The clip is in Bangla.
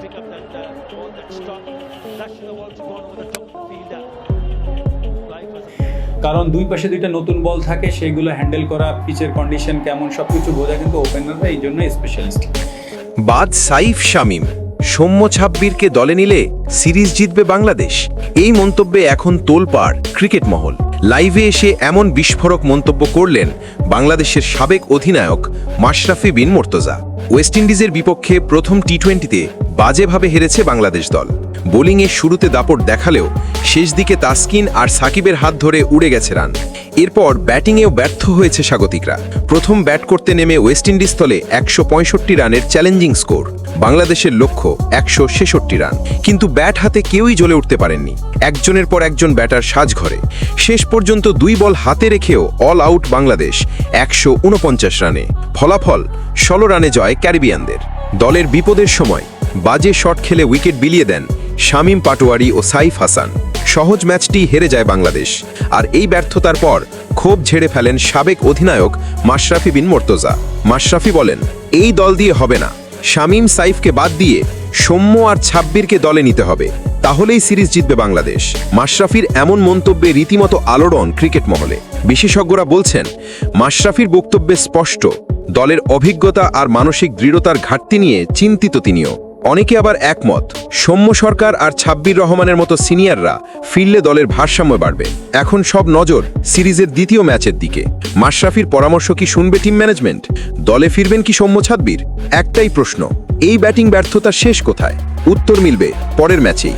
pick up that ball, that strong flash of the ball to go on over the top of the fielder. Life was কারণ দুই পাশে দুইটা নতুন বল থাকে, সেইগুলো হ্যান্ডেল করা, পিচের কন্ডিশন কেমন সবকিছু বোঝা কিন্তু ওপেনাররা এই জন্য স্পেশালিস্ট। বাদ সাইফ শামীম, সৌম্য ছাব্বিরকে দলে নিলে সিরিজ জিতবে বাংলাদেশ, এই মন্তব্যে এখন তোলপাড় ক্রিকেট মহল। লাইভে এসে এমন বিস্ফোরক মন্তব্য করলেন বাংলাদেশের সাবেক অধিনায়ক মাশরাফি বিন মুর্তজা। ওয়েস্ট ইন্ডিজের বিপক্ষে প্রথম টি-20তে বাজেভাবে হেরেছে বাংলাদেশ দল। বোলিংয়ে শুরুতে দাপট দেখালেও শেষ দিকে তাসকিন আর সাকিবের হাত ধরে উড়ে গেছে রান। এরপর ব্যাটিংয়েও ব্যর্থ হয়েছে স্বাগতিকরা। প্রথম ব্যাট করতে নেমে ওয়েস্ট ইন্ডিজ দলে 165 রানের চ্যালেঞ্জিং স্কোর, বাংলাদেশের লক্ষ্য 166 রান। কিন্তু ব্যাট হাতে কেউই জ্বলে উঠতে পারেননি, একজনের পর একজন ব্যাটার সাজঘরে। শেষ পর্যন্ত 2 বল হাতে রেখেও অল আউট বাংলাদেশ 149 রানে। ফলাফল 16 রানে জয় ক্যারিবিয়ানদের। দলের বিপদের সময় বাজে শট খেলে উইকেট বিলিয়ে দেন শামীম পাটোয়ারি ও সাইফ হাসান। সহজ ম্যাচটি হেরে যায় বাংলাদেশ। আর এই ব্যর্থতার পর ক্ষোভ ঝেড়ে ফেলেন সাবেক অধিনায়ক মাশরাফি বিন মুর্তজা। মাশরাফি বলেন, এই দল দিয়ে হবে না, শামীম সাইফকে বাদ দিয়ে সৌম্য আর ছাব্বিরকে দলে নিতে হবে, তাহলেই সিরিজ জিতবে বাংলাদেশ। মাশরাফির এমন মন্তব্যে রীতিমতো আলোড়ন ক্রিকেট মহলে। বিশেষজ্ঞরা বলছেন, মাশরাফির বক্তব্যে স্পষ্ট দলের অভিজ্ঞতা আর মানসিক দৃঢ়তার ঘাটতি নিয়ে চিন্তিত তিনিও। অনেকে আবার একমত, সৌম্য সরকার আর ছাব্বির রহমানের মতো সিনিয়ররা ফিরলে দলের ভারসাম্য বাড়বে। এখন সব নজর সিরিজের দ্বিতীয় ম্যাচের দিকে। মাশরাফির পরামর্শ কি শুনবে টিম ম্যানেজমেন্ট? দলে ফিরবেন কি সৌম্য ছাব্বির? একটাই প্রশ্ন, এই ব্যাটিং ব্যর্থতা শেষ কোথায়? উত্তর মিলবে পরের ম্যাচেই।